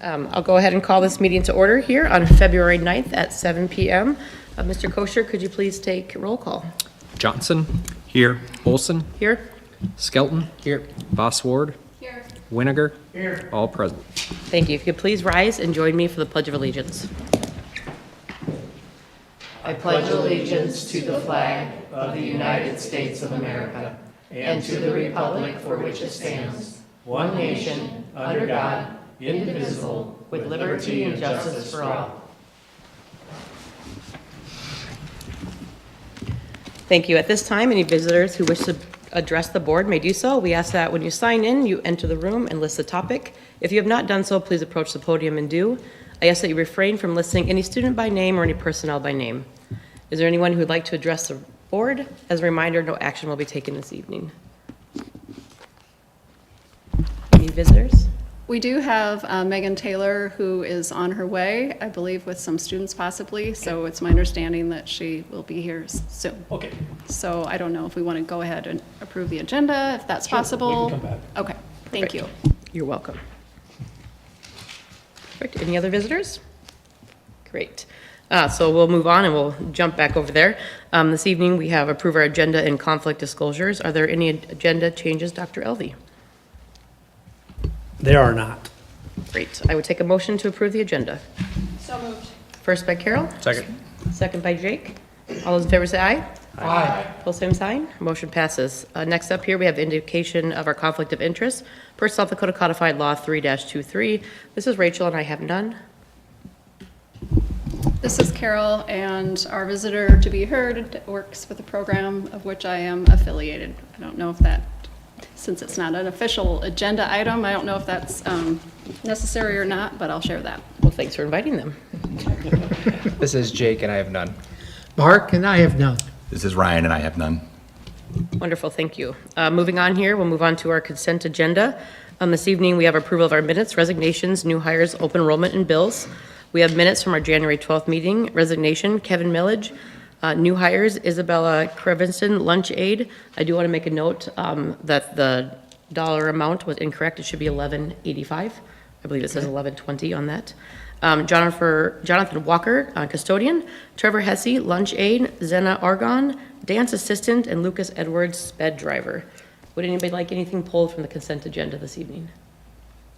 I'll go ahead and call this meeting to order here on February 9th at 7 p.m. Mr. Kosher, could you please take roll call? Johnson. Here. Olson. Here. Skelton. Here. Bossward. Here. Winiger. Here. All present. Thank you. If you could please rise and join me for the Pledge of Allegiance. I pledge allegiance to the flag of the United States of America and to the republic for which it stands, one nation, under God, indivisible, with liberty and justice for all. Thank you. At this time, any visitors who wish to address the board may do so. We ask that when you sign in, you enter the room and list the topic. If you have not done so, please approach the podium and do. I ask that you refrain from listing any student by name or any personnel by name. Is there anyone who would like to address the board? As a reminder, no action will be taken this evening. Any visitors? We do have Megan Taylor, who is on her way, I believe, with some students possibly. So it's my understanding that she will be here soon. Okay. So I don't know if we want to go ahead and approve the agenda, if that's possible. We can come back. Okay, thank you. You're welcome. Perfect. Any other visitors? Great. So we'll move on and we'll jump back over there. This evening we have approve our agenda and conflict disclosures. Are there any agenda changes, Dr. Elvey? There are not. Great. I would take a motion to approve the agenda. So moved. First by Carol. Second. Second by Jake. All those in favor say aye. Aye. Pull same sign. Motion passes. Next up here, we have indication of our conflict of interest per South Dakota Codified Law 3-23. This is Rachel and I have none. This is Carol, and our visitor to be heard works with a program of which I am affiliated. I don't know if that, since it's not an official agenda item, I don't know if that's necessary or not, but I'll share that. Well, thanks for inviting them. This is Jake, and I have none. Mark and I have none. This is Ryan, and I have none. Wonderful, thank you. Moving on here, we'll move on to our consent agenda. This evening, we have approval of our minutes, resignations, new hires, open enrollment, and bills. We have minutes from our January 12th meeting. Resignation, Kevin Millage. New hires, Isabella Crevinson, lunch aid. I do want to make a note that the dollar amount was incorrect. It should be $11.85. I believe it says $11.20 on that. Jonathan Walker, custodian. Trevor Hesse, lunch aid. Zena Argon, dance assistant. And Lucas Edwards, sped driver. Would anybody like anything pulled from the consent agenda this evening?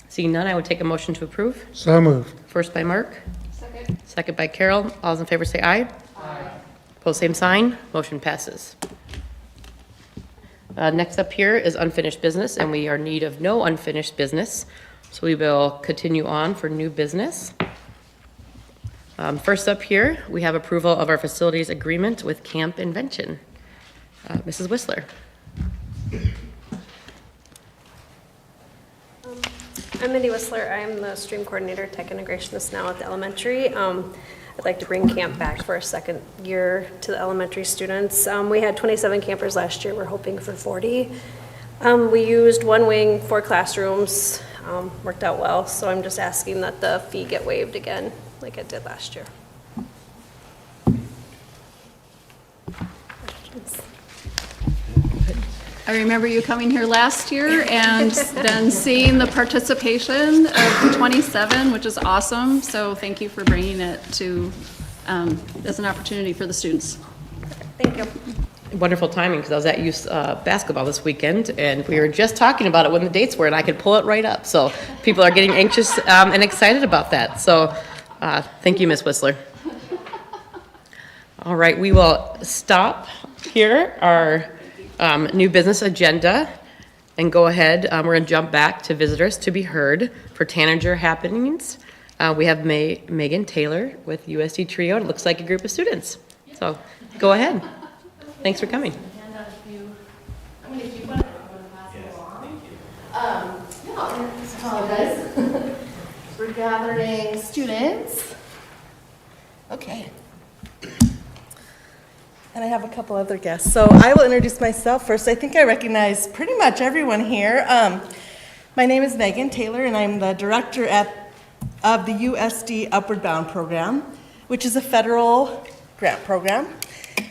Seeing none, I would take a motion to approve. So moved. First by Mark. Second. Second by Carol. All those in favor say aye. Aye. Pose same sign. Motion passes. Next up here is unfinished business, and we are in need of no unfinished business. So we will continue on for new business. First up here, we have approval of our facilities agreement with Camp Invention. Mrs. Whistler. I'm Mindy Whistler. I'm the stream coordinator, tech integrationist now at the elementary. I'd like to bring camp back for a second year to the elementary students. We had 27 campers last year. We're hoping for 40. We used one wing, 4 classrooms, worked out well. So I'm just asking that the fee get waived again like it did last year. Questions? I remember you coming here last year and then seeing the participation of 27, which is awesome. So thank you for bringing it to, as an opportunity for the students. Thank you. Wonderful timing, because I was at youth basketball this weekend, and we were just talking about it when the dates were, and I could pull it right up. So people are getting anxious and excited about that. So thank you, Ms. Whistler. All right, we will stop here our new business agenda and go ahead. We're going to jump back to visitors to be heard for Tanager happenings. We have Megan Taylor with USD Trio. It looks like a group of students. So go ahead. Thanks for coming. Apologize. We're gathering students. Okay. And I have a couple other guests. So I will introduce myself first. I think I recognize pretty much everyone here. My name is Megan Taylor, and I'm the director of the USD Upward Bound program, which is a federal grant program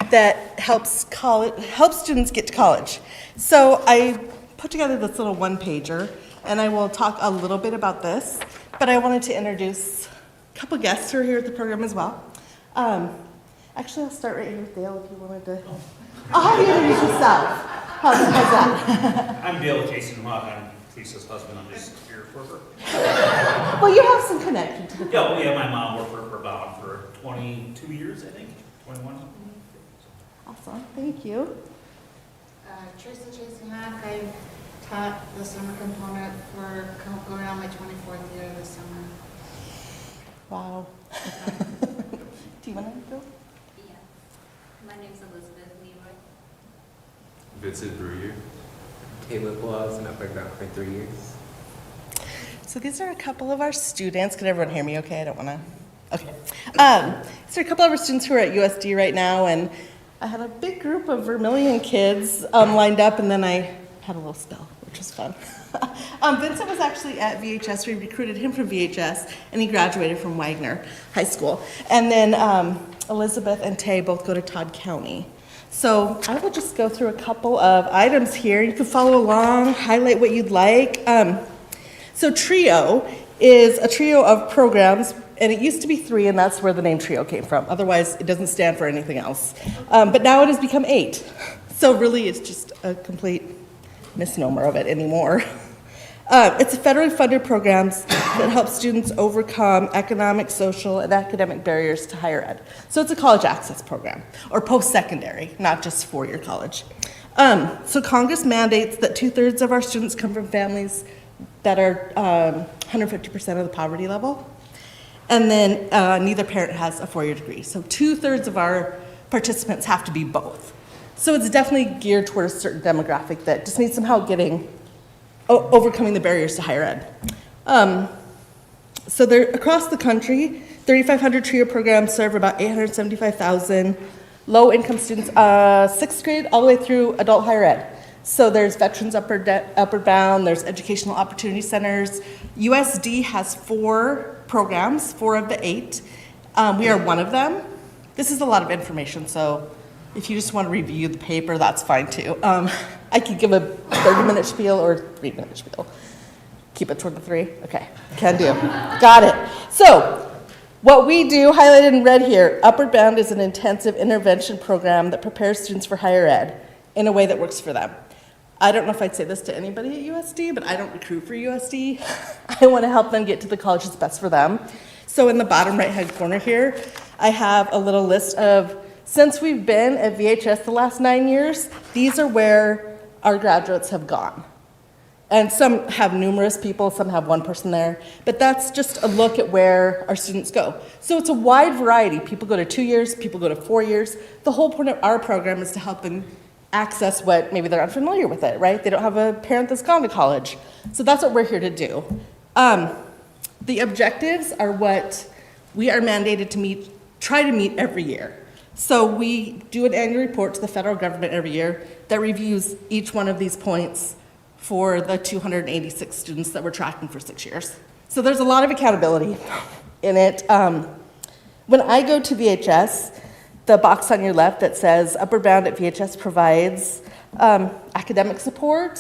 that helps students get to college. So I put together this little one-pager, and I will talk a little bit about this. but I wanted to introduce a couple guests who are here at the program as well. Actually, I'll start right here with Dale if you wanted to. I'll have you introduce yourself. How's that? I'm Dale Jason Muck. I'm Lisa's husband. I'm just here for her. Well, you have some connection to the Yeah, well, yeah, my mom worked for about for 22 years, I think, 21. Awesome, thank you. Teresa Jason Hack, I taught the summer component for going on my 24th year this summer. Wow. Do you want to go? Yeah. My name's Elizabeth Leroy. Vincent Brewer. Caleb was an upper ground for 3 years. So these are a couple of our students. Can everyone hear me okay? I don't want to. Okay. These are a couple of our students who are at USD right now, and I had a big group of Vermillion kids lined up, and then I had a little spell, which was fun. Vincent was actually at VHS. We recruited him from VHS, and he graduated from Wagner High School. And then Elizabeth and Tay both go to Todd County. So I will just go through a couple of items here. You can follow along, highlight what you'd like. So TRIO is a trio of programs, and it used to be 3, and that's where the name TRIO came from. Otherwise, it doesn't stand for anything else. But now it has become 8. So really, it's just a complete misnomer of it anymore. It's a federally funded programs that help students overcome economic, social, and academic barriers to higher ed. So it's a college access program, or post-secondary, not just 4-year college. So Congress mandates that 2/3 of our students come from families that are 150% of the poverty level. And then neither parent has a 4-year degree. So 2/3 of our participants have to be both. So it's definitely geared towards a certain demographic that just needs some help overcoming the barriers to higher ed. So they're across the country, 3,500 TRIO programs serve about 875,000 low-income students, 6th grade all the way through adult higher ed. So there's Veterans Upper Bound, there's Educational Opportunity Centers. USD has 4 programs, 4 of the 8. We are one of them. This is a lot of information, so if you just want to review the paper, that's fine too. I could give a 30-minute spiel or 3-minute spiel. Keep it toward the 3? Okay, can do. Got it. So what we do, highlighted in red here, Upward Bound is an intensive intervention program that prepares students for higher ed in a way that works for them. I don't know if I'd say this to anybody at USD, but I don't recruit for USD. I want to help them get to the college that's best for them. So in the bottom right-hand corner here, I have a little list of, since we've been at VHS the last 9 years, these are where our graduates have gone. And some have numerous people, some have one person there, but that's just a look at where our students go. So it's a wide variety. People go to 2 years, people go to 4 years. The whole point of our program is to help them access what maybe they're unfamiliar with it, right? They don't have a parent that's gone to college. So that's what we're here to do. The objectives are what we are mandated to try to meet every year. So we do an annual report to the federal government every year that reviews each one of these points for the 286 students that we're tracking for 6 years. So there's a lot of accountability in it. When I go to VHS, the box on your left that says Upper Bound at VHS provides academic support,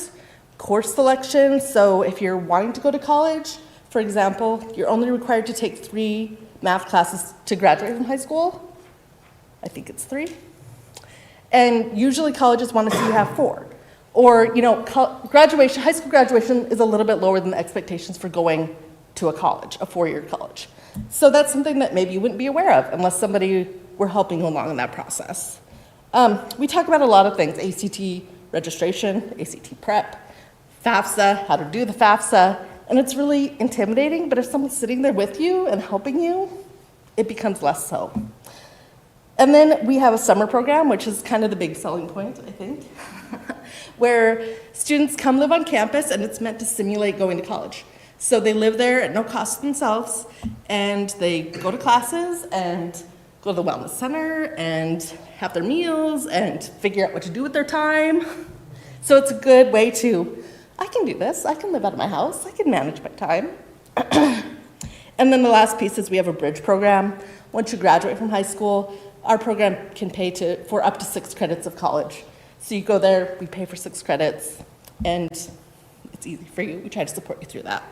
course selection. So if you're wanting to go to college, for example, you're only required to take 3 math classes to graduate from high school. I think it's 3. And usually colleges want to see you have 4. Or, graduation, high school graduation is a little bit lower than the expectations for going to a college, a 4-year college. So that's something that maybe you wouldn't be aware of unless somebody were helping you along in that process. We talk about a lot of things, ACT registration, ACT prep, FAFSA, how to do the FAFSA, and it's really intimidating, but if someone's sitting there with you and helping you, it becomes less so. And then we have a summer program, which is kind of the big selling point, I think, where students come live on campus, and it's meant to simulate going to college. So they live there at no cost to themselves, and they go to classes and go to the wellness center and have their meals and figure out what to do with their time. So it's a good way to, I can do this, I can live out of my house, I can manage my time. And then the last piece is we have a bridge program. Once you graduate from high school, our program can pay for up to 6 credits of college. So you go there, we pay for 6 credits, and it's easy for you. We try to support you through that.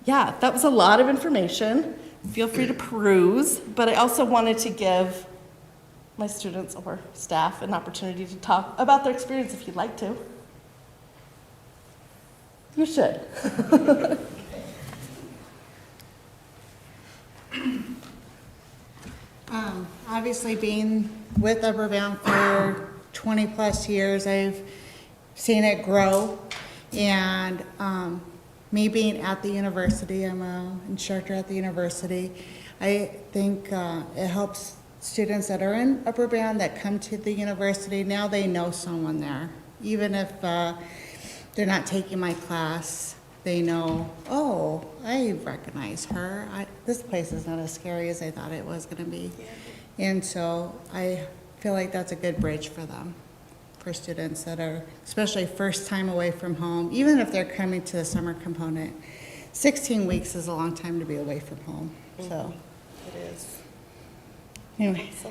yeah, that was a lot of information. Feel free to peruse, but I also wanted to give my students or staff an opportunity to talk about their experience if you'd like to. You should. Obviously, being with Upper Bound for 20 plus years, I've seen it grow. And me being at the university, I'm an instructor at the university, I think it helps students that are in Upper Bound that come to the university. Now they know someone there. Even if they're not taking my class, they know, oh, I recognize her. This place is not as scary as I thought it was going to be. And so I feel like that's a good bridge for them, for students that are especially first time away from home, even if they're coming to the summer component. 16 weeks is a long time to be away from home, so. It is. Anyway, So,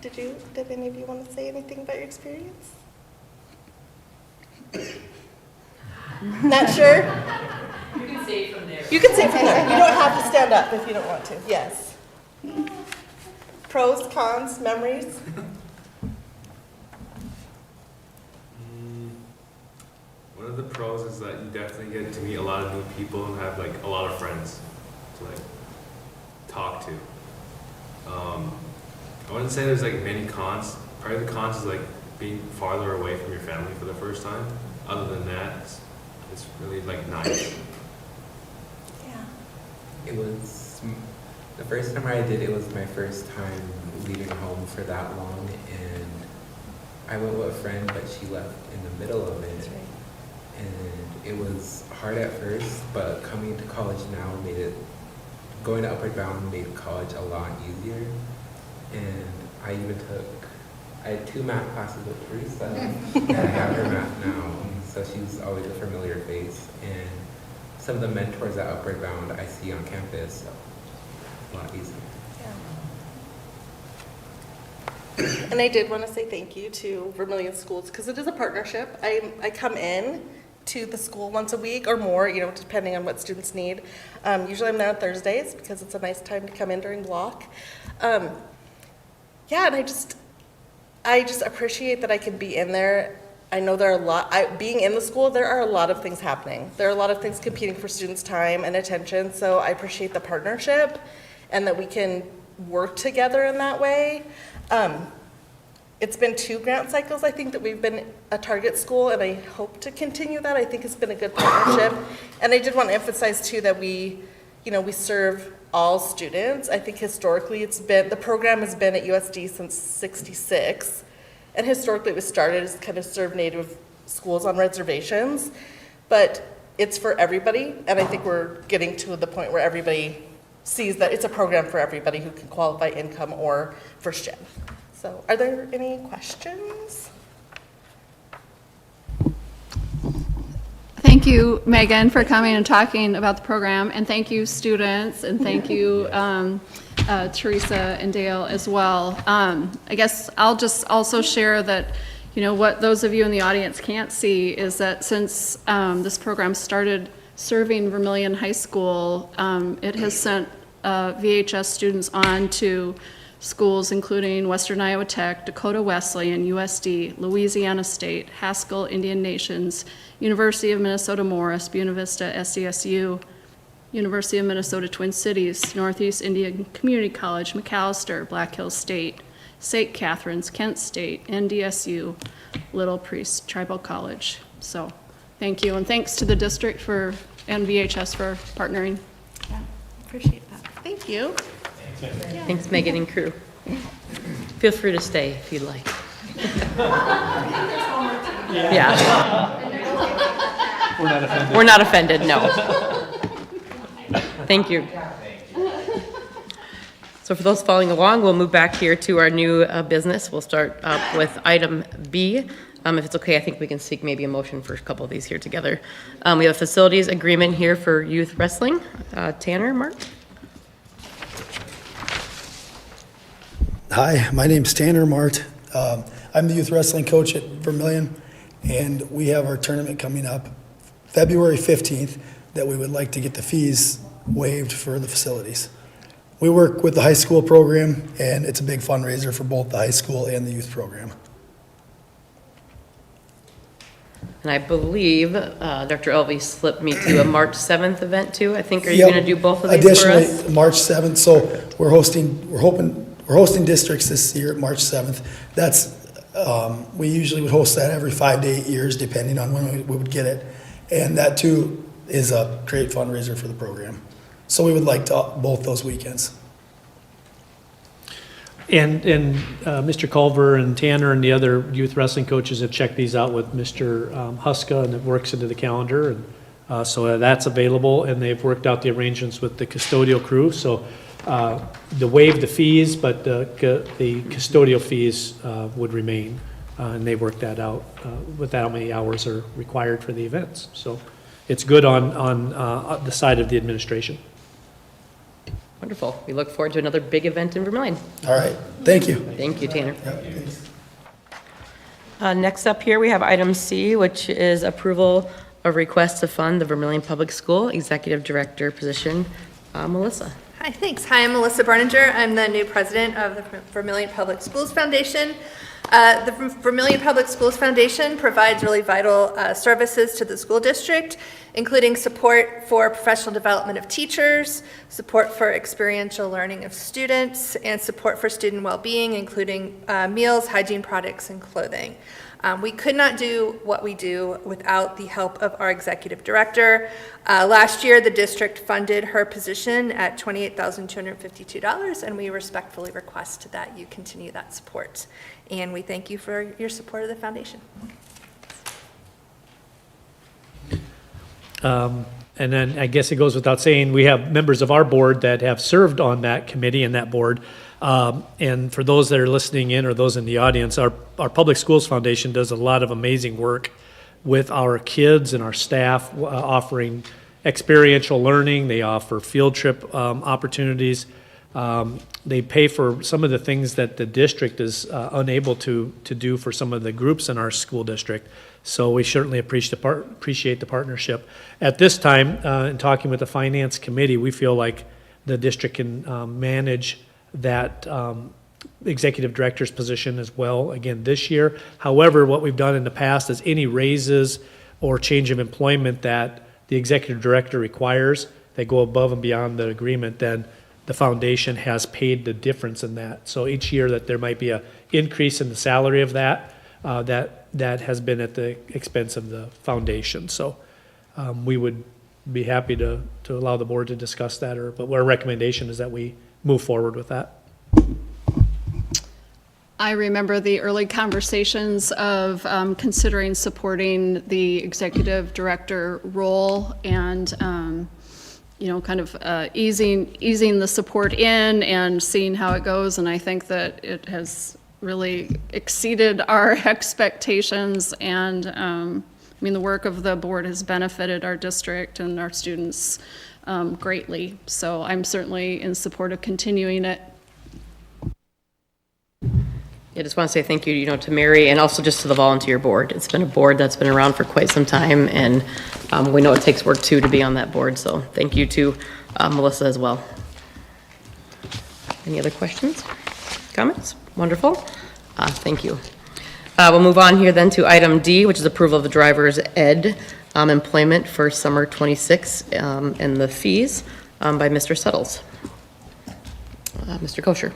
did any of you want to say anything about your experience? Not sure? You can say it from there. You can say from there. You don't have to stand up if you don't want to. Yes. Pros, cons, memories? One of the pros is that you definitely get to meet a lot of new people and have like a lot of friends to like talk to. I wouldn't say there's like many cons. Probably the cons is like being farther away from your family for the first time. Other than that, it's really like nice. Yeah. It was the first time I did it was my first time leaving home for that long, and I went with a friend, but she left in the middle of it. That's right. And it was hard at first, but coming to college now going to Upward Bound made college a lot easier. And I had 2 math classes with Teresa, and I have her math now, so she's always a familiar face. And some of the mentors at Upward Bound I see on campus, so a lot easier. Yeah. And I did want to say thank you to Vermillion Schools because it is a partnership. I come in to the school once a week or more, depending on what students need. Usually I'm there on Thursdays because it's a nice time to come in during block. Yeah, and I just appreciate that I can be in there. I know there are being in the school, there are a lot of things happening. There are a lot of things competing for students' time and attention, so I appreciate the partnership and that we can work together in that way. It's been 2 grant cycles, I think, that we've been a target school, and I hope to continue that. I think it's been a good partnership. And I did want to emphasize, too, that we serve all students. I think historically the program has been at USD since '66. And historically, it was started as kind of serve Native schools on reservations. But it's for everybody, and I think we're getting to the point where everybody sees that it's a program for everybody who can qualify income or first gen. So are there any questions? Thank you, Megan, for coming and talking about the program, and thank you, students, and thank you, Teresa and Dale as well. I guess I'll just also share that, what those of you in the audience can't see is that since this program started serving Vermillion High School, it has sent VHS students on to schools including Western Iowa Tech, Dakota Wesleyan, USD, Louisiana State, Haskell Indian Nations, University of Minnesota Morris, Buena Vista SDSU, University of Minnesota Twin Cities, Northeast Indian Community College, McAllister, Black Hills State, St. Catherine's, Kent State, NDSU, Little Priest Tribal College. So thank you, and thanks to the district and VHS for partnering. Yeah, appreciate that. Thank you. Thanks, Megan and crew. Feel free to stay if you'd like. Yeah. We're not offended, no. Thank you. So for those following along, we'll move back here to our new business. We'll start up with item B. If it's okay, I think we can seek maybe a motion for a couple of these here together. We have a facilities agreement here for youth wrestling. Tanner, Mark? Hi, my name's Tanner Mart. I'm the youth wrestling coach at Vermillion, and we have our tournament coming up February 15th. that we would like to get the fees waived for the facilities. We work with the high school program, and it's a big fundraiser for both the high school and the youth program. And I believe Dr. Elvey slipped me to a March 7th event too. I think, are you Yep. going to do both of these for us? Additionally, March 7th, so we're hosting districts this year at March 7th. That's, we usually would host that every 5 to 8 years, depending on when we would get it. And that too is a great fundraiser for the program. So we would like to, both those weekends. And Mr. Culver and Tanner and the other youth wrestling coaches have checked these out with Mr. Huska, and it works into the calendar. And so that's available, and they've worked out the arrangements with the custodial crew. So to waive the fees, but the custodial fees would remain. And they worked that out with how many hours are required for the events. So it's good on the side of the administration. Wonderful. We look forward to another big event in Vermillion. All right, thank you. Thank you, Tanner. Yep, thanks. Next up here, we have item C, which is approval of request to fund the Vermillion Public School Executive Director position. Melissa. Hi, thanks. Hi, I'm Melissa Barninger. I'm the new president of the Vermillion Public Schools Foundation. The Vermillion Public Schools Foundation provides really vital services to the school district, including support for professional development of teachers, support for experiential learning of students, and support for student well-being, including meals, hygiene products, and clothing. We could not do what we do without the help of our executive director. Last year, the district funded her position at $28,252, and we respectfully request that you continue that support. And we thank you for your support of the foundation. And then I guess it goes without saying, we have members of our board that have served on that committee and that board. And for those that are listening in or those in the audience, our Public Schools Foundation does a lot of amazing work with our kids and our staff, offering experiential learning. They offer field trip opportunities. They pay for some of the things that the district is unable to do for some of the groups in our school district. So we certainly appreciate the partnership. At this time, in talking with the Finance Committee, we feel like the district can manage that executive director's position as well again this year. However, what we've done in the past is any raises or change of employment that the executive director requires, they go above and beyond the agreement, then the foundation has paid the difference in that. So each year that there might be an increase in the salary of that, that has been at the expense of the foundation. So we would be happy to allow the board to discuss that, but our recommendation is that we move forward with that. I remember the early conversations of considering supporting the executive director role and kind of easing the support in and seeing how it goes. And I think that it has really exceeded our expectations. And the work of the board has benefited our district and our students greatly. So I'm certainly in support of continuing it. I just want to say thank you, to Mary and also just to the volunteer board. It's been a board that's been around for quite some time, and we know it takes work too to be on that board. So thank you to Melissa as well. Any other questions, comments? Wonderful. Thank you. We'll move on here then to item D, which is approval of the driver's ed employment for summer 26 and the fees by Mr. Settles. Mr. Kosher.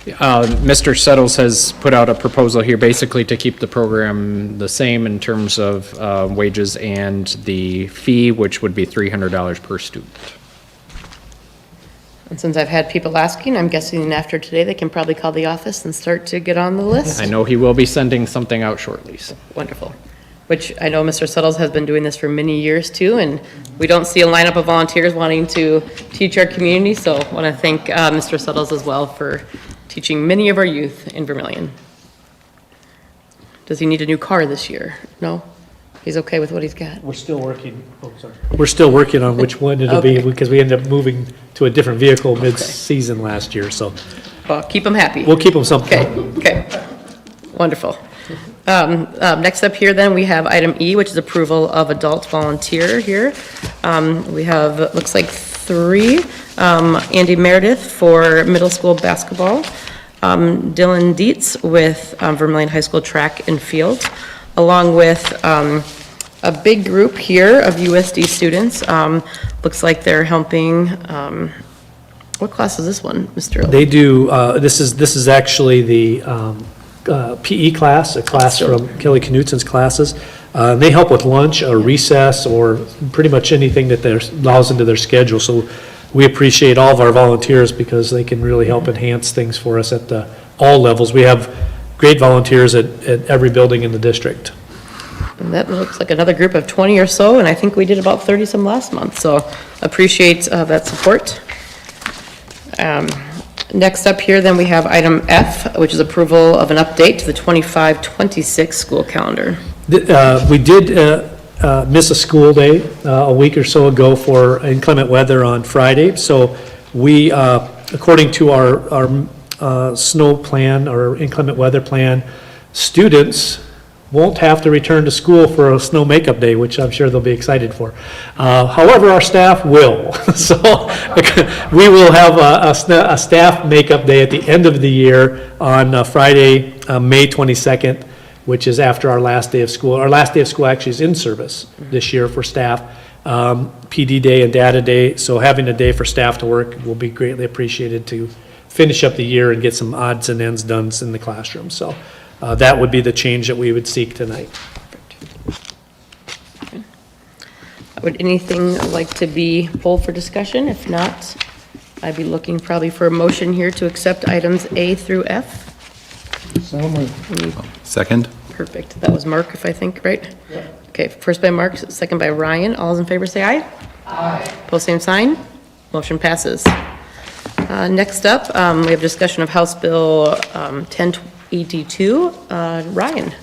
Mr. Settles has put out a proposal here basically to keep the program the same in terms of wages and the fee, which would be $300 per student. And since I've had people asking, I'm guessing after today they can probably call the office and start to get on the list. I know he will be sending something out shortly. So. Wonderful. Which I know Mr. Settles has been doing this for many years too, and we don't see a lineup of volunteers wanting to teach our community, so I want to thank Mr. Settles as well for teaching many of our youth in Vermillion. Does he need a new car this year? No? He's okay with what he's got? We're still working, We're still working on which one it'll be, because we ended up moving to a different vehicle mid-season last year, so. Well, keep him happy. We'll keep him something. Okay. Wonderful. Next up here, then, we have item E, which is approval of adult volunteer here. We have, it looks like 3. Andy Meredith for middle school basketball. Dylan Dietz with Vermillion High School track and field, along with a big group here of USD students. Looks like they're helping, what class is this one, Mr. They do, this is actually the PE class, a class from Kelly Knutsen's classes. They help with lunch or recess or pretty much anything that allows into their schedule. So we appreciate all of our volunteers because they can really help enhance things for us at all levels. We have great volunteers at every building in the district. And that looks like another group of 20 or so, and I think we did about 30 some last month, so appreciate that support. Next up here, then, we have item F, which is approval of an update to the 25-26 school calendar. We did miss a school day a week or so ago for inclement weather on Friday, so we, according to our snow plan, our inclement weather plan, students won't have to return to school for a snow makeup day, which I'm sure they'll be excited for. However, our staff will. So we will have a staff makeup day at the end of the year on Friday, May 22nd, which is after our last day of school. Our last day of school actually is in service this year for staff, PD day and data day. So having a day for staff to work will be greatly appreciated to finish up the year and get some odds and ends done in the classroom. So that would be the change that we would seek tonight. Would anything like to be pulled for discussion? If not, I'd be looking probably for a motion here to accept items A through F. Second? Perfect. That was Mark, if I think, right? Okay, first by Mark, second by Ryan. All those in favor say aye. Aye. Pose same sign. Motion passes. Next up, we have discussion of House Bill 1082. Ryan,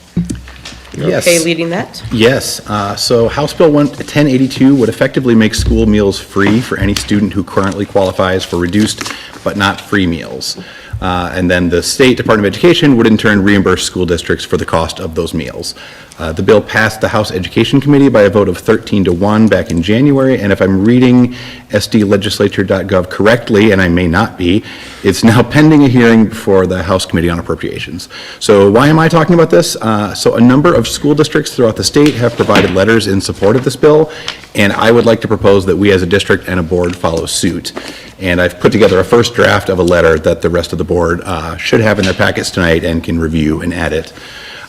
you're Yes. okay leading that? Yes. So House Bill 1082 would effectively make school meals free for any student who currently qualifies for reduced but not free meals. And then the State Department of Education would in turn reimburse school districts for the cost of those meals. The bill passed the House Education Committee by a vote of 13-1 back in January, and if I'm reading sdlegislature.gov correctly, and I may not be, it's now pending a hearing before the House Committee on Appropriations. So why am I talking about this? So a number of school districts throughout the state have provided letters in support of this bill, and I would like to propose that we as a district and a board follow suit. And I've put together a first draft of a letter that the rest of the board should have in their packets tonight and can review and edit.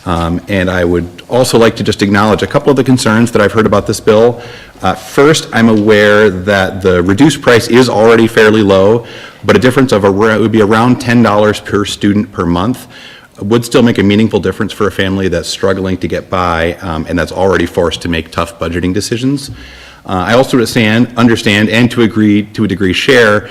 And I would also like to just acknowledge a couple of the concerns that I've heard about this bill. First, I'm aware that the reduced price is already fairly low, but a difference of it would be around $10 per student per month would still make a meaningful difference for a family that's struggling to get by and that's already forced to make tough budgeting decisions. I also understand and to a degree share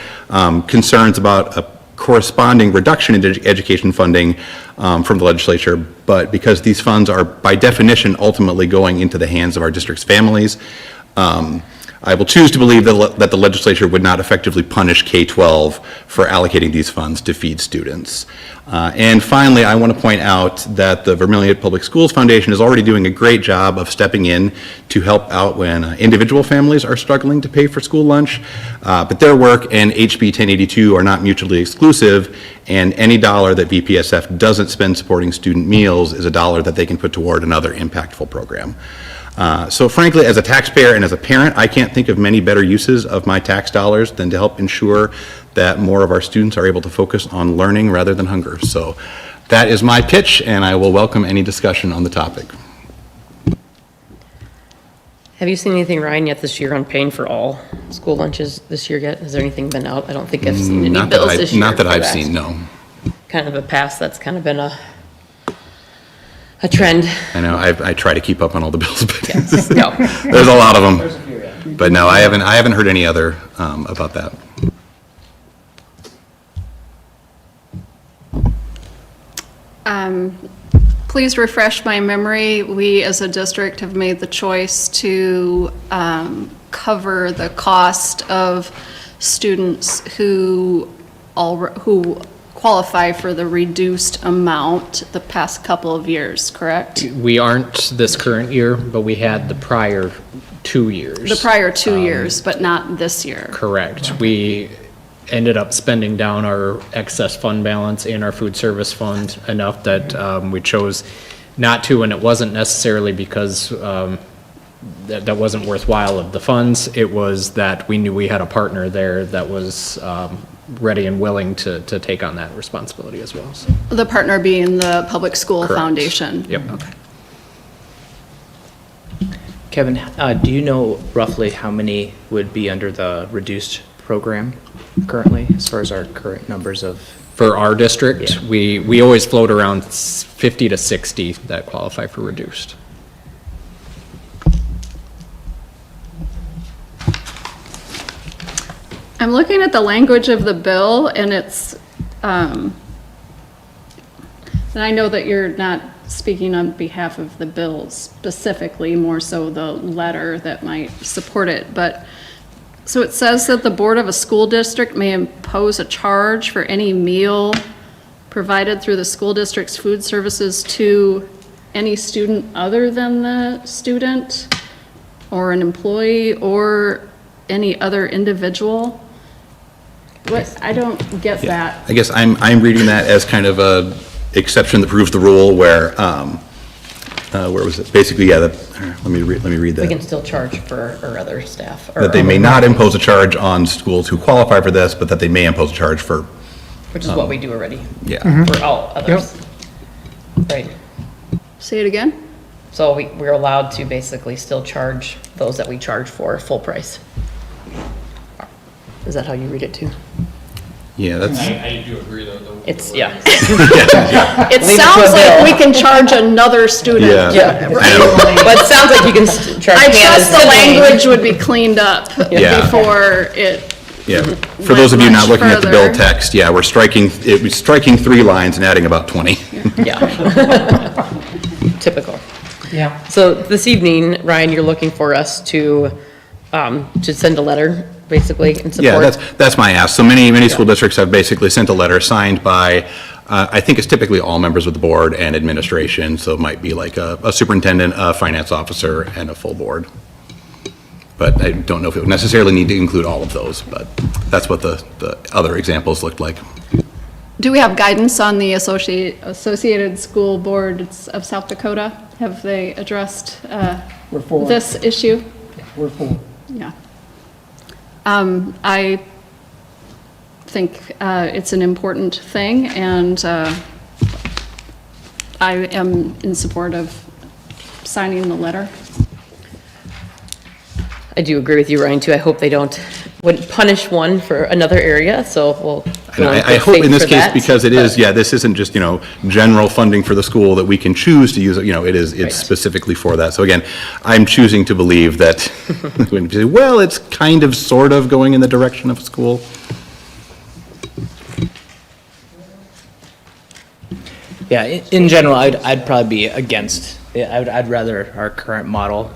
concerns about a corresponding reduction in education funding from the legislature, but because these funds are by definition ultimately going into the hands of our district's families, I will choose to believe that the legislature would not effectively punish K-12 for allocating these funds to feed students. And finally, I want to point out that the Vermillion Public Schools Foundation is already doing a great job of stepping in to help out when individual families are struggling to pay for school lunch. But their work and HB 1082 are not mutually exclusive, and any dollar that VPSF doesn't spend supporting student meals is a dollar that they can put toward another impactful program. So frankly, as a taxpayer and as a parent, I can't think of many better uses of my tax dollars than to help ensure that more of our students are able to focus on learning rather than hunger. So that is my pitch, and I will welcome any discussion on the topic. Have you seen anything, Ryan, yet this year on paying for all school lunches this year yet? Has there anything been out? I don't think I've seen any bills this year. Not that for I've seen, no. Kind of a pass, that's kind of been a trend. I know, I try to keep up on all the bills, but Yes. No. there's a lot of them. But no, I haven't heard any other about that. Please refresh my memory. We, as a district, have made the choice to cover the cost of students who qualify for the reduced amount the past couple of years, correct? We aren't this current year, but we had the prior 2 years. The prior 2 years, but not this year. Correct. We ended up spending down our excess fund balance in our food service fund enough that we chose not to, and it wasn't necessarily because that wasn't worthwhile of the funds. It was that we knew we had a partner there that was ready and willing to take on that responsibility as well. So. The partner being the Public School Correct. Foundation? Yep. Okay. Kevin, do you know roughly how many would be under the reduced program currently, as far as our current numbers of? For our district, Yeah. we always float around 50 to 60 that qualify for reduced. I'm looking at the language of the bill, and it's, and I know that you're not speaking on behalf of the bill specifically, more so the letter that might support it, but, so it says that the board of a school district may impose a charge for any meal provided through the school district's food services to any student other than the student, or an employee, or any other individual. What, I don't get that. I guess I'm reading that as kind of a exception that proves the rule where was it? Basically, yeah, let me read We that. can still charge for our other staff. or That they may other- not impose a charge on schools who qualify for this, but that they may impose a charge for, Which is what we do already. yeah. For all others. Right. Say it again? So we're allowed to basically still charge those that we charge for full price. Is that how you read it too? Yeah, that's, I do agree though. It's, yeah. It Leave it to sounds a like bill. we can charge another student. Yeah. Yeah, I know. but it sounds like you can charge. I Hannah's trust the sibling. language would be cleaned up Yeah. before it, Yeah, for those of you not Much looking at the bill further. text, yeah, we're striking 3 lines and adding about 20. Yeah. Typical. Yeah. So this evening, Ryan, you're looking for us to send a letter, basically, in support? Yeah, that's my ask. So many school districts have basically sent a letter signed by, I think it's typically all members of the board and administration, so it might be like a superintendent, a finance officer, and a full board. But I don't know if it would necessarily need to include all of those, but that's what the other examples looked like. do we have guidance on the Associated School Boards of South Dakota? Have they addressed We're full. this issue? We're full. Yeah. I think it's an important thing, and I am in support of signing the letter. I do agree with you, Ryan, too. I hope they wouldn't punish one for another area, so we'll. And I hope in this case, because it is, yeah, this isn't just, general funding for the school that we can choose to use, it's specifically for that. So again, I'm choosing to believe that, when you say, well, it's kind of, sort of going in the direction of school. Yeah, in general, I'd probably be against, I'd rather our current model,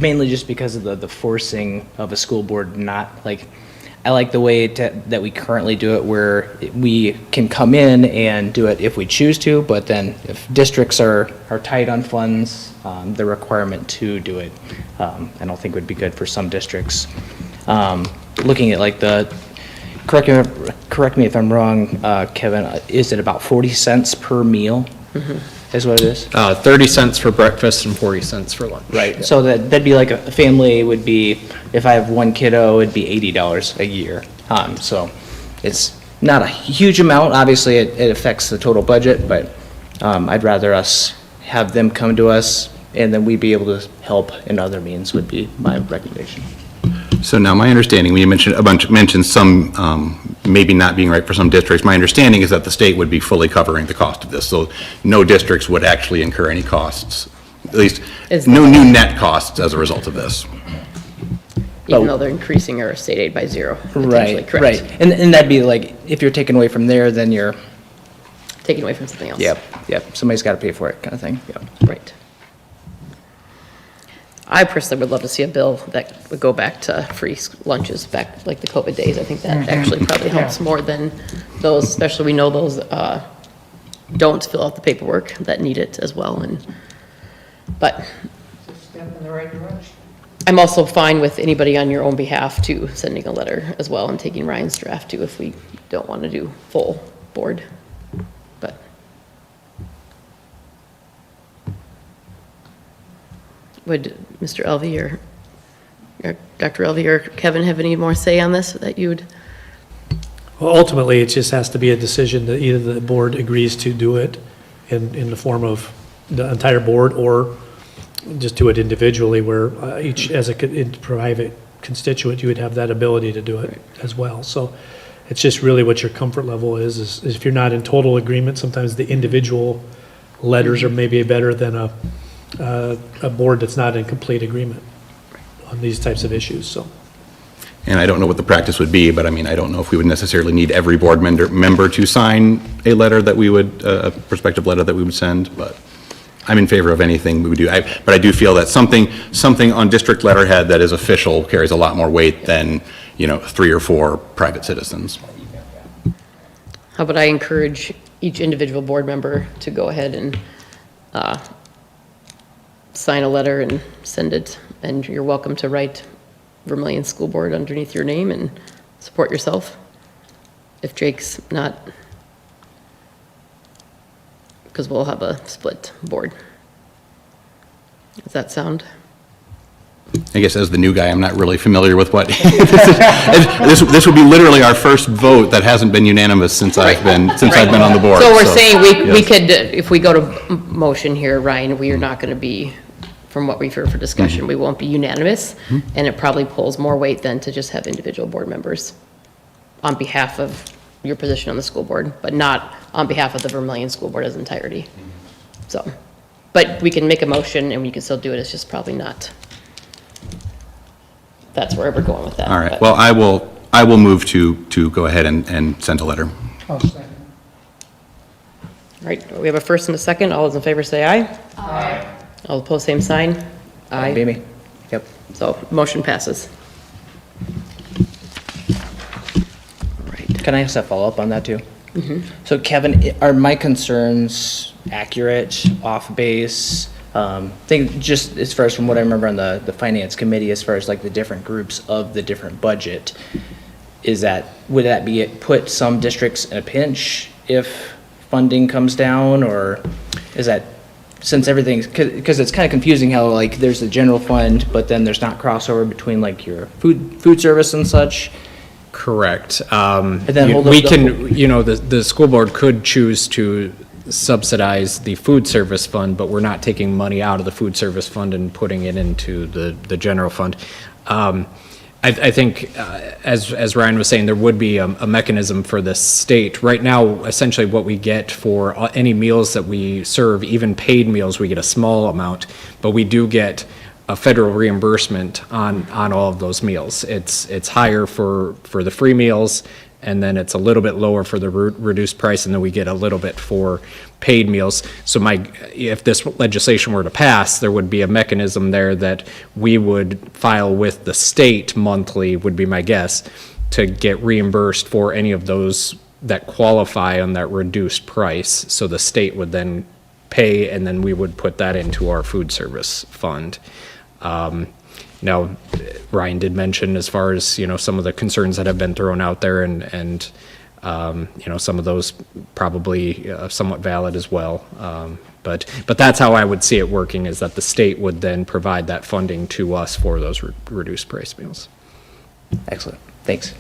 mainly just because of the forcing of a school board not, I like the way that we currently do it, where we can come in and do it if we choose to, but then if districts are tight on funds, the requirement to do it, I don't think would be good for some districts. Looking at correct me if I'm wrong, Kevin, is it about 40 cents per meal? Is what it is? 30 cents for breakfast and 40 cents for lunch. Right, so that'd be like a family would be, if I have one kiddo, it'd be $80 a year. So it's not a huge amount, obviously it affects the total budget, but I'd rather us have them come to us and then we'd be able to help in other means would be my recommendation. So now my understanding, when you mentioned some maybe not being right for some districts, my understanding is that the state would be fully covering the cost of this. So no districts would actually incur any costs, at least no new net costs as a result of this. Even though they're increasing our state aid by 0. potentially, Right, correct. right. And that'd be like, if you're taking away from there, then you're, Taking away from something else. yep, somebody's got to pay for it kind of thing, yep. Right. I personally would love to see a bill that would go back to free lunches, back like the COVID days. I think that actually probably helps more than those, especially we know those don't fill out the paperwork that need it as well. But Step in the right direction. I'm also fine with anybody on your own behalf too, sending a letter as well and taking Ryan's draft too if we don't want to do full board. But would Mr. Elvey or Dr. Elvey or Kevin have any more say on this that you would? Well, ultimately, it just has to be a decision that either the board agrees to do it in the form of the entire board, or just do it individually where each, as a private constituent, you would have that ability to do it as well. So it's just really what your comfort level is if you're not in total agreement, sometimes the individual letters are maybe better than a board that's not in complete agreement on these types of issues, so. And I don't know what the practice would be, but I mean, I don't know if we would necessarily need every board member to sign a letter that we would, a prospective letter that we would send, but I'm in favor of anything we would do. But I do feel that something on district letterhead that is official carries a lot more weight than, 3 or 4 private citizens. How about I encourage each individual board member to go ahead and sign a letter and send it, and you're welcome to write Vermillion School Board underneath your name and support yourself. If Jake's not, because we'll have a split board. Does that sound? I guess as the new guy, I'm not really familiar with what, this would be literally our first vote that hasn't been unanimous since I've been on the board. So we're saying we yes. could, if we go to motion here, Ryan, we are not going to be, from what we've heard for discussion, we won't be unanimous, and it probably pulls more weight than to just have individual board members on behalf of your position on the school board, but not on behalf of the Vermillion School Board as entirety. So, but we can make a motion and we can still do it, it's just probably not, that's where we're going with that. All right, but- well, I will move to go ahead and send a letter. I'll second. All right, we have a first and a second, all those in favor say aye. Aye. All opposed, same sign. Aye. Be me. Yep. So, motion passes. Right. Can I ask a follow-up on that too? So Kevin, are my concerns accurate, off base? Think just as far as from what I remember on the finance committee, as far as like the different groups of the different budget, would that be put some districts in a pinch if funding comes down, or is that, since everything's, because it's kind of confusing how like there's the general fund, but then there's not crossover between like your food service and such? Correct. then We can, the school board could choose to subsidize the food service fund, but we're not taking money out of the food service fund and putting it into the general fund. I think, as Ryan was saying, there would be a mechanism for the state. Right now, essentially what we get for any meals that we serve, even paid meals, we get a small amount, but we do get a federal reimbursement on all of those meals. It's higher for the free meals, and then it's a little bit lower for the reduced price, and then we get a little bit for paid meals. So if this legislation were to pass, there would be a mechanism there that we would file with the state monthly, would be my guess, to get reimbursed for any of those that qualify on that reduced price. So the state would then pay, and then we would put that into our food service fund. Now, Ryan did mention as far as, some of the concerns that have been thrown out there, and some of those probably somewhat valid as well. But that's how I would see it working, is that the state would then provide that funding to us for those reduced price meals. Excellent. Thanks.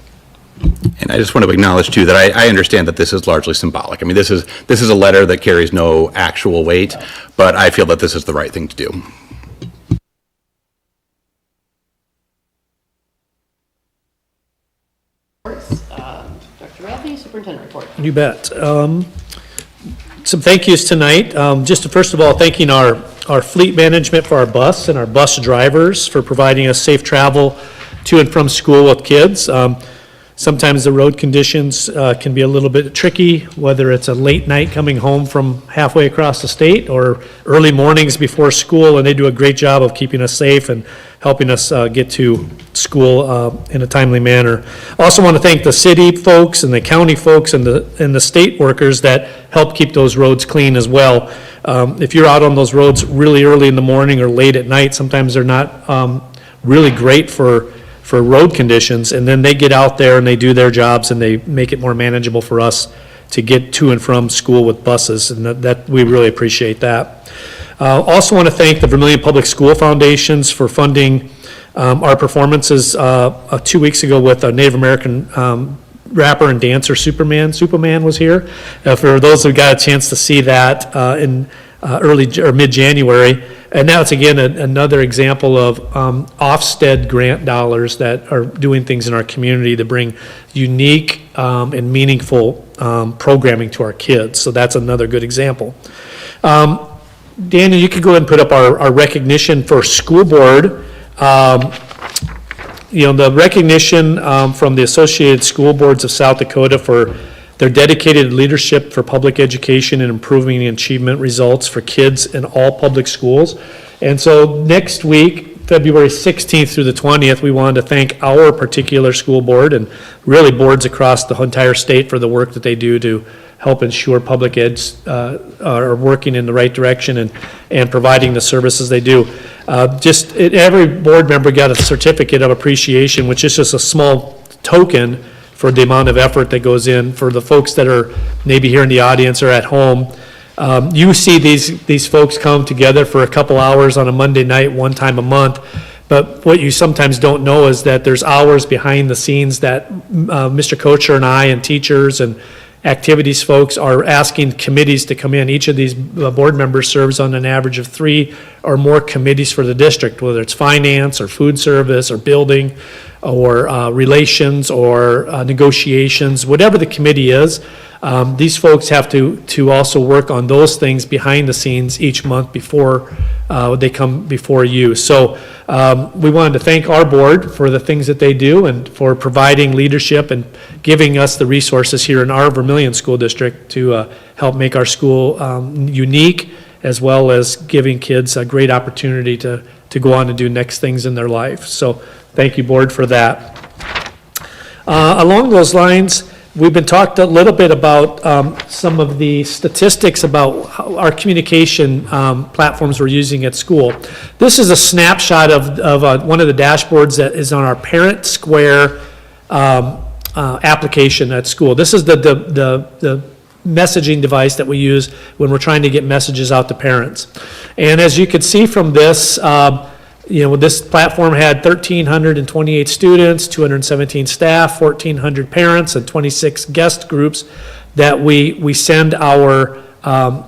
And I just want to acknowledge too that I understand that this is largely symbolic. I mean, this is a letter that carries no actual weight, but I feel that this is the right thing to do. Dr. Ralphie, Superintendent Report. You bet. Some thank yous tonight. Just first of all, thanking our fleet management for our bus and our bus drivers for providing us safe travel to and from school with kids. Sometimes the road conditions can be a little bit tricky, whether it's a late night coming home from halfway across the state or early mornings before school, and they do a great job of keeping us safe and helping us get to school in a timely manner. Also want to thank the city folks and the county folks and the state workers that help keep those roads clean as well. If you're out on those roads really early in the morning or late at night, sometimes they're not really great for road conditions, and then they get out there and they do their jobs and they make it more manageable for us to get to and from school with buses, and that we really appreciate that. Also want to thank the Vermillion Public School Foundations for funding our performances 2 weeks ago with a Native American rapper and dancer, Superman. Superman was here. For those who got a chance to see that in early or mid-January. And now it's again another example of Ofsted grant dollars that are doing things in our community to bring unique and meaningful programming to our kids. So that's another good example. Daniel, you could go ahead and put up our recognition for school board. The recognition from the Associated School Boards of South Dakota for their dedicated leadership for public education and improving the achievement results for kids in all public schools. And so next week, February 16th through the 20th, we wanted to thank our particular school board and really boards across the entire state for the work that they do to help ensure public eds are working in the right direction and providing the services they do. Every board member got a certificate of appreciation, which is just a small token for the amount of effort that goes in. For the folks that are maybe here in the audience or at home, you see these folks come together for a couple hours on a Monday night, one time a month. But what you sometimes don't know is that there's hours behind the scenes that Mr. Kocher and I and teachers and activities folks are asking committees to come in. Each of these board members serves on an average of 3 or more committees for the district, whether it's finance or food service or building or relations or negotiations, whatever the committee is. These folks have to also work on those things behind the scenes each month before they come before you. So we wanted to thank our board for the things that they do and for providing leadership and giving us the resources here in our Vermillion School District to help make our school unique, as well as giving kids a great opportunity to go on and do next things in their life. So thank you, board, for that. Along those lines, we've been talked a little bit about some of the statistics about how our communication platforms we're using at school. This is a snapshot of one of the dashboards that is on our Parent Square application at school. This is the messaging device that we use when we're trying to get messages out to parents. And as you can see from this, this platform had 1,328 students, 217 staff, 1,400 parents, and 26 guest groups that we send our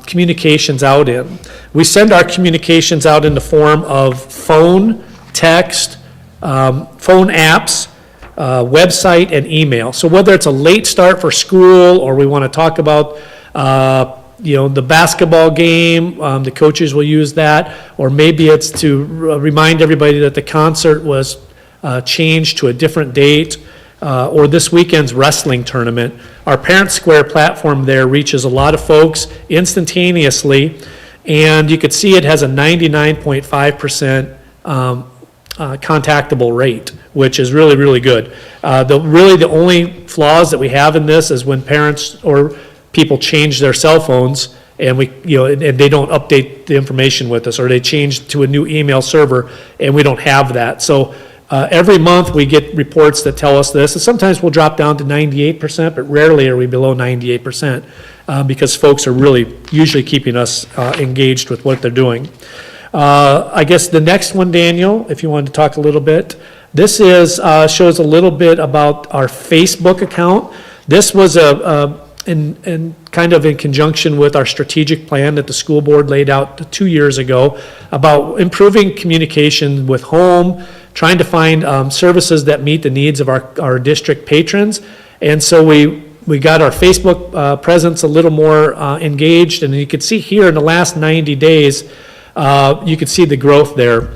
communications out in. We send our communications out in the form of phone, text, phone apps, website, and email. So whether it's a late start for school or we want to talk about the basketball game, the coaches will use that, or maybe it's to remind everybody that the concert was changed to a different date, or this weekend's wrestling tournament. Our Parent Square platform there reaches a lot of folks instantaneously, and you could see it has a 99.5% contactable rate, which is really, really good. The only flaws that we have in this is when parents or people change their cell phones and and they don't update the information with us, or they change to a new email server and we don't have that. So every month we get reports that tell us this, and sometimes we'll drop down to 98%, but rarely are we below 98% because folks are really usually keeping us engaged with what they're doing. I guess the next one, Daniel, if you wanted to talk a little bit. This shows a little bit about our Facebook account. This was in kind of in conjunction with our strategic plan that the school board laid out 2 years ago about improving communication with home, trying to find services that meet the needs of our district patrons. And so we got our Facebook presence a little more engaged, and you can see here in the last 90 days, you can see the growth there.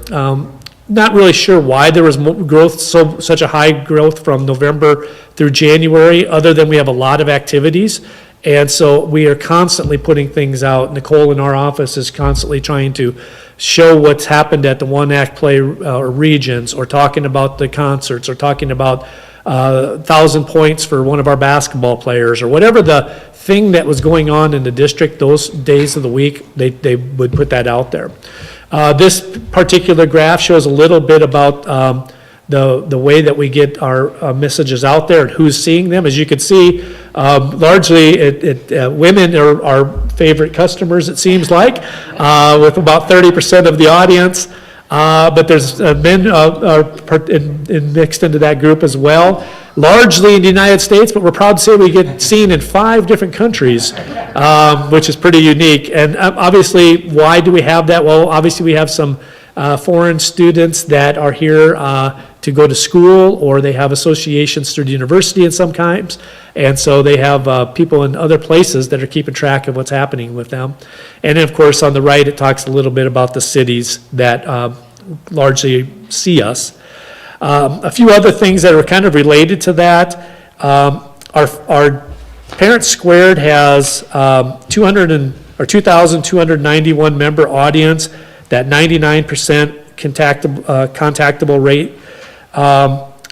not really sure why there was growth, such a high growth from November through January, other than we have a lot of activities. And so we are constantly putting things out. Nicole in our office is constantly trying to show what's happened at the one act play regions, or talking about the concerts, or talking about 1,000 points for one of our basketball players, or whatever the thing that was going on in the district those days of the week, they would put that out there. This particular graph shows a little bit about the way that we get our messages out there and who's seeing them. As you can see, largely women are our favorite customers, it seems like, with about 30% of the audience. But there's men are mixed into that group as well, largely in the United States, but we're proud to say we get seen in 5 different countries, which is pretty unique. And obviously, why do we have that? Well, obviously we have some foreign students that are here to go to school, or they have associations through the university in some kinds, and so they have people in other places that are keeping track of what's happening with them. And then, of course, on the right, it talks a little bit about the cities that largely see us. A few other things that are kind of related to that. Our Parents Squared has 2,291 member audience, that 99% contactable rate.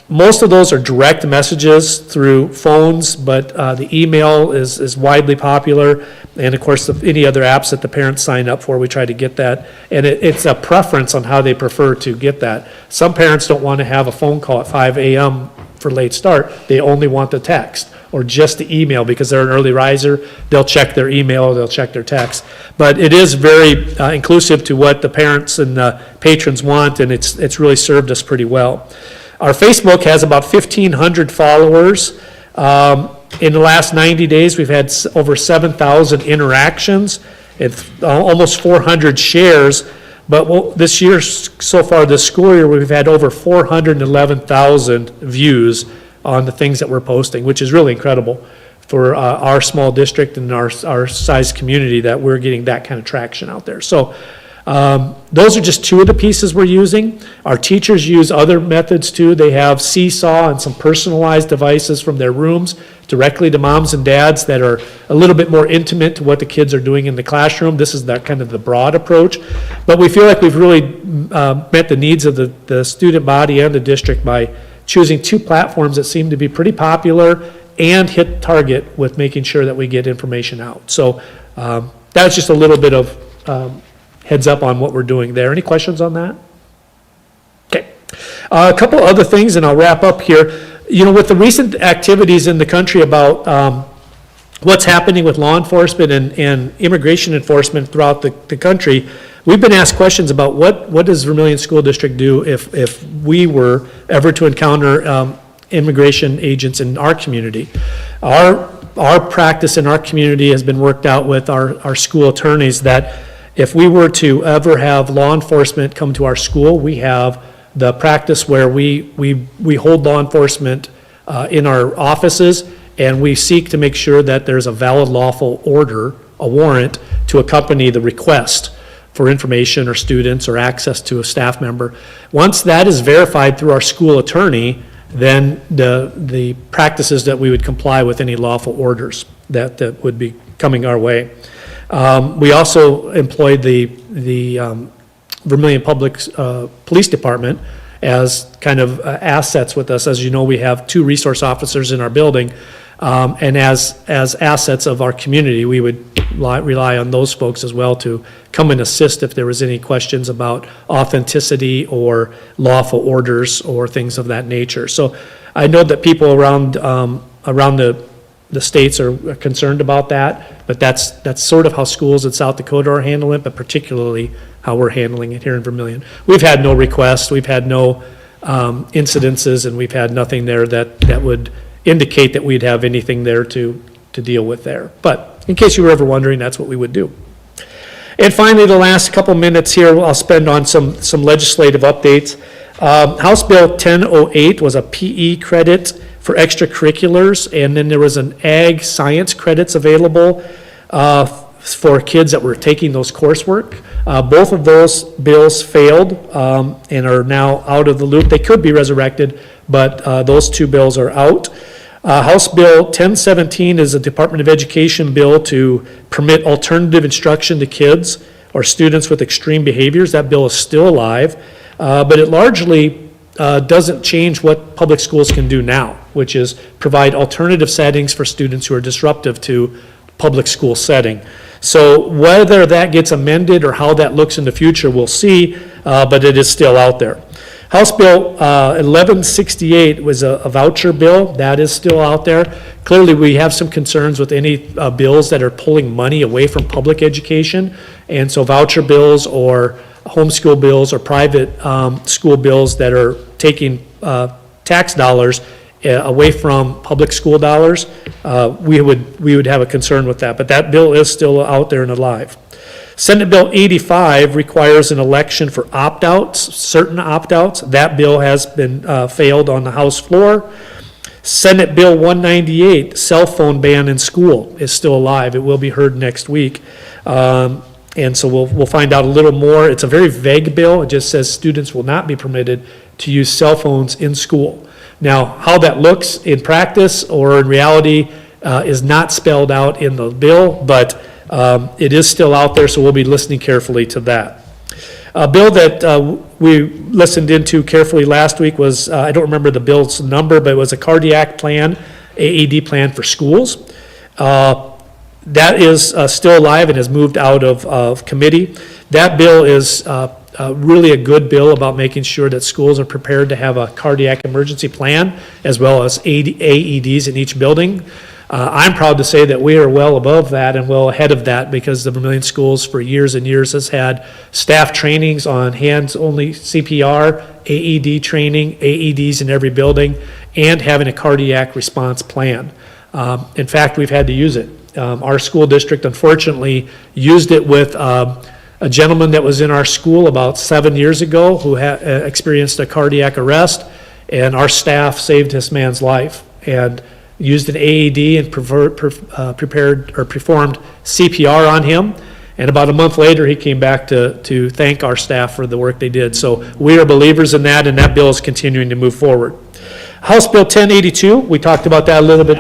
Most of those are direct messages through phones, but the email is widely popular. And of course, any other apps that the parents sign up for, we try to get that. And it's a preference on how they prefer to get that. Some parents don't want to have a phone call at 5 a.m. for late start. They only want the text or just the email because they're an early riser. They'll check their email, or they'll check their text. But it is very inclusive to what the parents and the patrons want, and it's really served us pretty well. Our Facebook has about 1,500 followers. In the last 90 days, we've had over 7,000 interactions and almost 400 shares. But this year, so far this school year, we've had over 411,000 views on the things that we're posting, which is really incredible for our small district and our size community, that we're getting that kind of traction out there. So those are just 2 of the pieces we're using. Our teachers use other methods too. They have Seesaw and some personalized devices from their rooms directly to moms and dads that are a little bit more intimate to what the kids are doing in the classroom. This is that kind of the broad approach. But we feel like we've really met the needs of the student body and the district by choosing 2 platforms that seem to be pretty popular and hit target with making sure that we get information out. So that's just a little bit of heads up on what we're doing there. Any questions on that? Okay. A couple other things, and I'll wrap up here. You know, with the recent activities in the country about what's happening with law enforcement and immigration enforcement throughout the country, we've been asked questions about what does Vermillion School District do if we were ever to encounter immigration agents in our community. Our practice in our community has been worked out with our school attorneys that if we were to ever have law enforcement come to our school, we have the practice where we hold law enforcement in our offices, and we seek to make sure that there's a valid lawful order, a warrant, to accompany the request for information or students or access to a staff member. Once that is verified through our school attorney, then the practices that we would comply with any lawful orders that would be coming our way. We also employed the Vermillion Public Police Department as kind of assets with us. As you know, we have 2 resource officers in our building, and as assets of our community, we would rely on those folks as well to come and assist if there was any questions about authenticity or lawful orders or things of that nature. So I know that people around the states are concerned about that, but that's sort of how schools in South Dakota are handling it, but particularly how we're handling it here in Vermillion. We've had no requests, we've had no incidences, and we've had nothing there that would indicate that we'd have anything there to deal with there. But in case you were ever wondering, that's what we would do. And finally, the last couple minutes here, I'll spend on some legislative updates. House Bill 1008 was a PE credit for extracurriculars, and then there was an ag science credits available for kids that were taking those coursework. Both of those bills failed and are now out of the loop. They could be resurrected, but those two bills are out. House Bill 1017 is a Department of Education bill to permit alternative instruction to kids or students with extreme behaviors. That bill is still alive, but it largely doesn't change what public schools can do now, which is provide alternative settings for students who are disruptive to public school setting. So whether that gets amended or how that looks in the future, we'll see, but it is still out there. House Bill 1168 was a voucher bill. That is still out there. Clearly, we have some concerns with any bills that are pulling money away from public education. And so voucher bills or homeschool bills or private school bills that are taking tax dollars away from public school dollars, we would have a concern with that. But that bill is still out there and alive. Senate Bill 85 requires an election for opt-outs, certain opt-outs. That bill has been failed on the House floor. Senate Bill 198, cell phone ban in school, is still alive. It will be heard next week. And so we'll find out a little more. It's a very vague bill. It just says students will not be permitted to use cell phones in school. Now, how that looks in practice or in reality is not spelled out in the bill, but it is still out there, so we'll be listening carefully to that. A bill that we listened into carefully last week was, I don't remember the bill's number, but it was a cardiac plan, AED plan for schools. That is still alive and has moved out of committee. That bill is really a good bill about making sure that schools are prepared to have a cardiac emergency plan as well as AEDs in each building. I'm proud to say that we are well above that and well ahead of that because the Vermillion Schools for years and years has had staff trainings on hands-only CPR, AED training, AEDs in every building, and having a cardiac response plan. In fact, we've had to use it. Our school district unfortunately used it with a gentleman that was in our school about 7 years ago who experienced a cardiac arrest, and our staff saved this man's life and used an AED and prepared or performed CPR on him. And about a month later, he came back to thank our staff for the work they did. So we are believers in that, and that bill is continuing to move forward. House Bill 1082, we talked about that a little bit.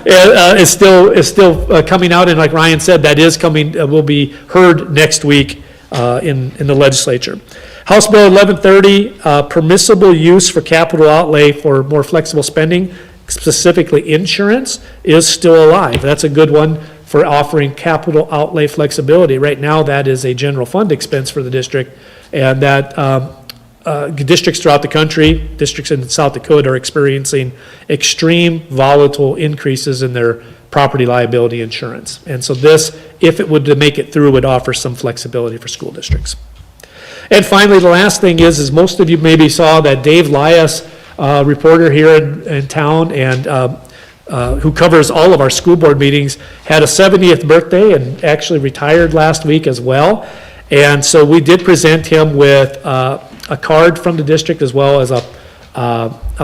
It's still coming out, and like Ryan said, that is coming, will be heard next week in the legislature. House Bill 1130, permissible use for capital outlay for more flexible spending, specifically insurance, is still alive. That's a good one for offering capital outlay flexibility. Right now, that is a general fund expense for the district, and that districts throughout the country, districts in South Dakota are experiencing extreme volatile increases in their property liability insurance. And so this, if it would to make it through, would offer some flexibility for school districts. And finally, the last thing is most of you maybe saw that Dave Lias, reporter here in town and who covers all of our school board meetings, had a 70th birthday and actually retired last week as well. And so we did present him with a card from the district as well as a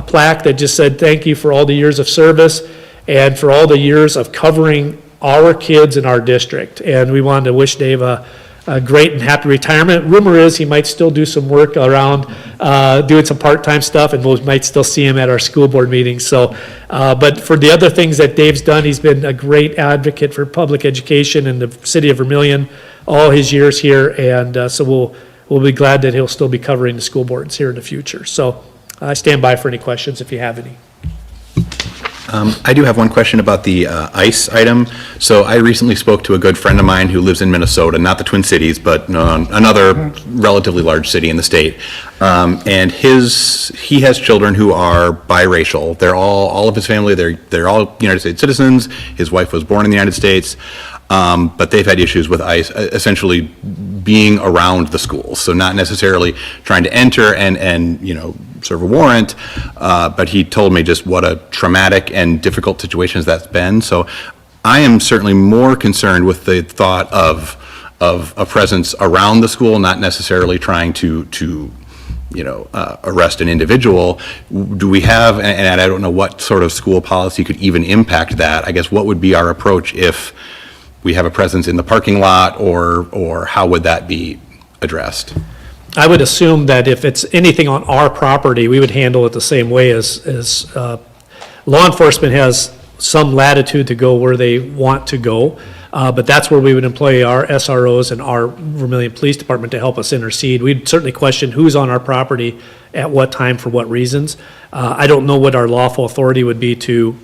plaque that just said thank you for all the years of service and for all the years of covering our kids in our district. And we wanted to wish Dave a great and happy retirement. Rumor is he might still do some work around doing some part-time stuff, and we might still see him at our school board meetings. So, but for the other things that Dave's done, he's been a great advocate for public education in the city of Vermillion all his years here, and so we'll be glad that he'll still be covering the school boards here in the future. So I stand by for any questions if you have any. I do have one question about the ICE item. So I recently spoke to a good friend of mine who lives in Minnesota, not the Twin Cities, but another relatively large city in the state. And he has children who are biracial. They're all of his family, they're all United States citizens. His wife was born in the United States. But they've had issues with ICE essentially being around the schools. So not necessarily trying to enter and serve a warrant, but he told me just what a traumatic and difficult situation that's been. So I am certainly more concerned with the thought of a presence around the school, not necessarily trying to arrest an individual. Do we have, and I don't know what sort of school policy could even impact that, I guess what would be our approach if we have a presence in the parking lot, or how would that be addressed? I would assume that if it's anything on our property, we would handle it the same way as law enforcement has some latitude to go where they want to go, but that's where we would employ our SROs and our Vermillion Police Department to help us intercede. We'd certainly question who's on our property at what time for what reasons. I don't know what our lawful authority would be to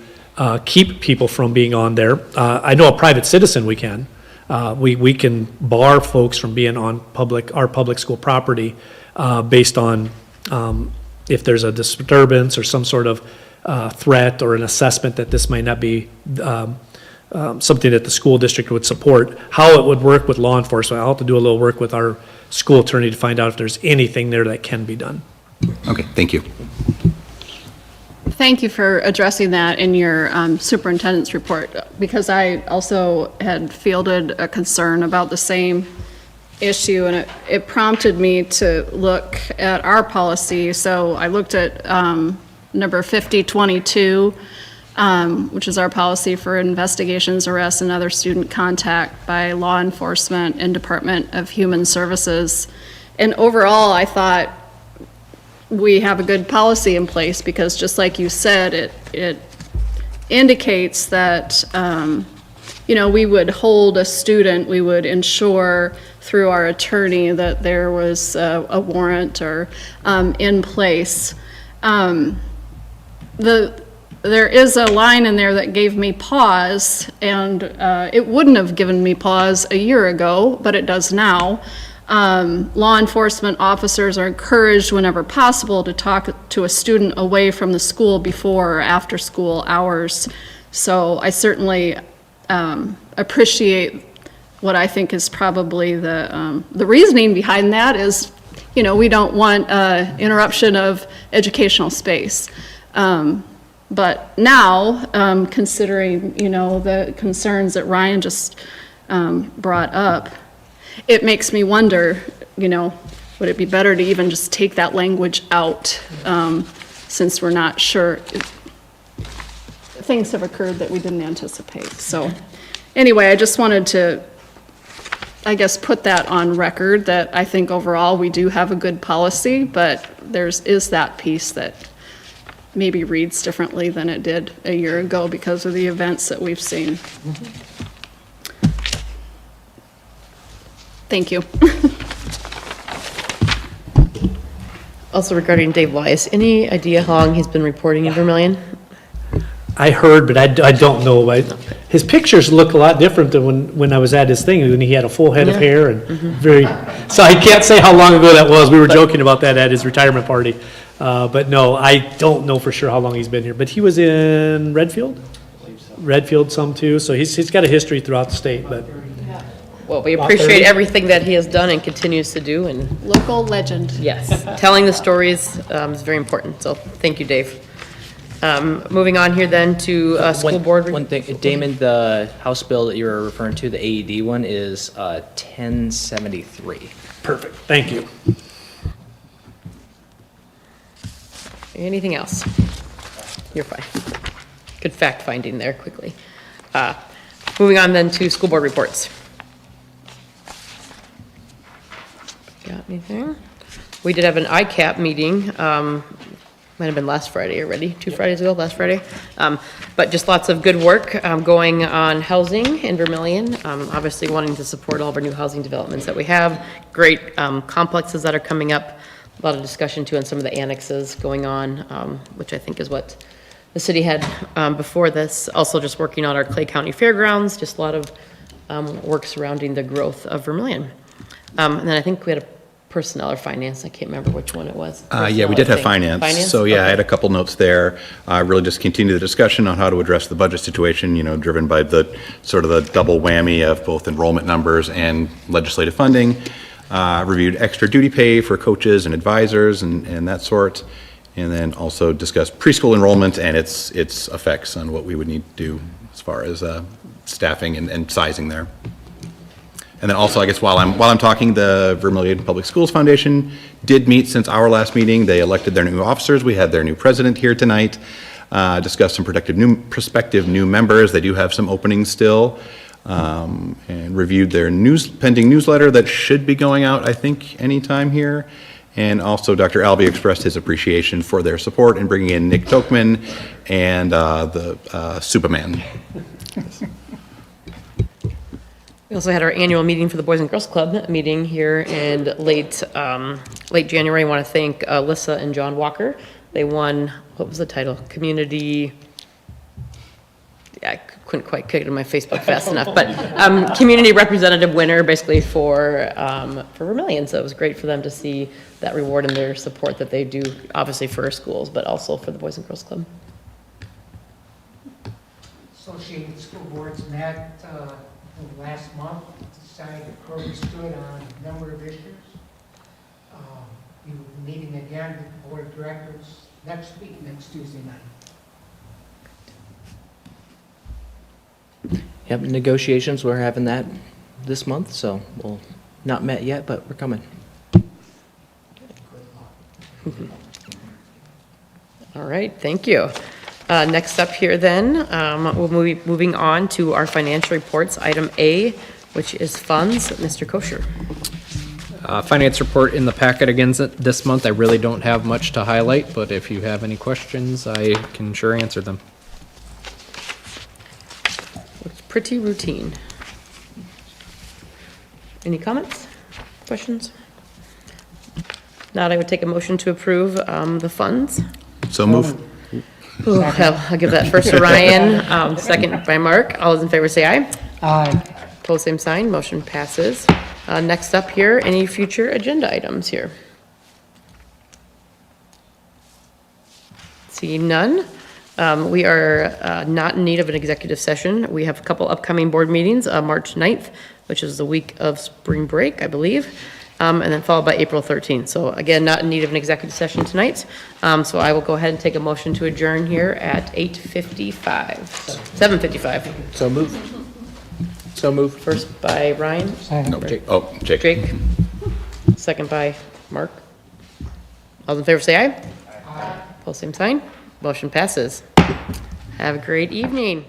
keep people from being on there. I know a private citizen we can. We can bar folks from being on our public school property based on if there's a disturbance or some sort of threat or an assessment that this might not be something that the school district would support. How it would work with law enforcement, I'll have to do a little work with our school attorney to find out if there's anything there that can be done. Okay, thank you. Thank you for addressing that in your superintendent's report, because I also had fielded a concern about the same issue, and it prompted me to look at our policy. So I looked at number 5022, which is our policy for investigations, arrests, and other student contact by law enforcement and Department of Human Services. And overall, I thought we have a good policy in place, because just like you said, it indicates that, we would hold a student, we would ensure through our attorney that there was a warrant or in place. There is a line in there that gave me pause, and it wouldn't have given me pause a year ago, but it does now. Law enforcement officers are encouraged whenever possible to talk to a student away from the school before or after school hours. So I certainly appreciate what I think is probably the reasoning behind that is, we don't want interruption of educational space. But now, considering, the concerns that Ryan just brought up, it makes me wonder, would it be better to even just take that language out, since we're not sure? Things have occurred that we didn't anticipate. So anyway, I just wanted to, I guess, put that on record, that I think overall we do have a good policy, but is that piece that maybe reads differently than it did a year ago because of the events that we've seen. Thank you. Also regarding Dave Weiss, any idea how long he's been reporting in Vermillion? I heard, but I don't know. His pictures look a lot different than when I was at his thing, when he had a full head of hair and so I can't say how long ago that was. We were joking about that at his retirement party. But no, I don't know for sure how long he's been here. But he was in Redfield? Redfield some too, so he's got a history throughout the state, but. Well, we appreciate everything that he has done and continues to do, and local legend. yes, telling the stories is very important, so thank you, Dave. Moving on here then to school board. One thing, Damon, the House bill that you were referring to, the AED one, is 1073. Perfect, thank you. Anything else? You're fine. Good fact finding there quickly. Moving on then to school board reports. Got anything? We did have an ICAP meeting, might have been last Friday already, 2 Fridays ago, last Friday. But just lots of good work going on housing in Vermillion. Obviously wanting to support all of our new housing developments that we have. Great complexes that are coming up. A lot of discussion too on some of the annexes going on, which I think is what the city had before this. Also just working on our Clay County Fairgrounds, just a lot of work surrounding the growth of Vermillion. And then I think we had a personnel or finance, I can't remember which one it was. Yeah, we did have finance. So yeah, I had a couple notes there. Really just continue the discussion on how to address the budget situation, driven by the sort of the double whammy of both enrollment numbers and legislative funding. Reviewed extra duty pay for coaches and advisors and that sort. And then also discussed preschool enrollment and its effects on what we would need to do as far as staffing and sizing there. And then also, I guess while I'm talking, the Vermillion Public Schools Foundation did meet since our last meeting. They elected their new officers. We had their new president here tonight. Discussed some prospective new members. They do have some openings still. and reviewed their pending newsletter that should be going out, I think, anytime here. And also, Dr. Albee expressed his appreciation for their support in bringing in Nick Tokman and the Superman. We also had our annual meeting for the Boys and Girls Club meeting here in late January. I want to thank Alyssa and John Walker. They won, what was the title? Community, I couldn't quite kick it in my Facebook fast enough, but community representative winner basically for Vermillion. So it was great for them to see that reward and their support that they do, obviously for our schools, but also for the Boys and Girls Club. Associated School Boards met last month, decided where we stood on a number of issues. We will be meeting again with the Board of Directors next week, next Tuesday night. Yep, negotiations, we're having that this month, so we'll, not met yet, but we're coming. All right, thank you. Next up here then, we'll be moving on to our financial reports, item A, which is funds. Mr. Kosher. Finance report in the packet again this month. I really don't have much to highlight, but if you have any questions, I can sure answer them. Looks pretty routine. Any comments, questions? Not, I would take a motion to approve the funds. So move. Ooh, I'll give that first to Ryan, second by Mark. All those in favor say aye. Aye. Pose same sign, motion passes. Next up here, any future agenda items here? Seeing none. We are not in need of an executive session. We have a couple upcoming board meetings, March 9th, which is the week of spring break, I believe, and then followed by April 13th. So again, not in need of an executive session tonight. So I will go ahead and take a motion to adjourn here at 7:55. So moved. So moved. First by Ryan. No, Jake. Oh, Jake. Jake. Second by Mark. All in favor say aye. Aye. Pose same sign. Motion passes. Have a great evening.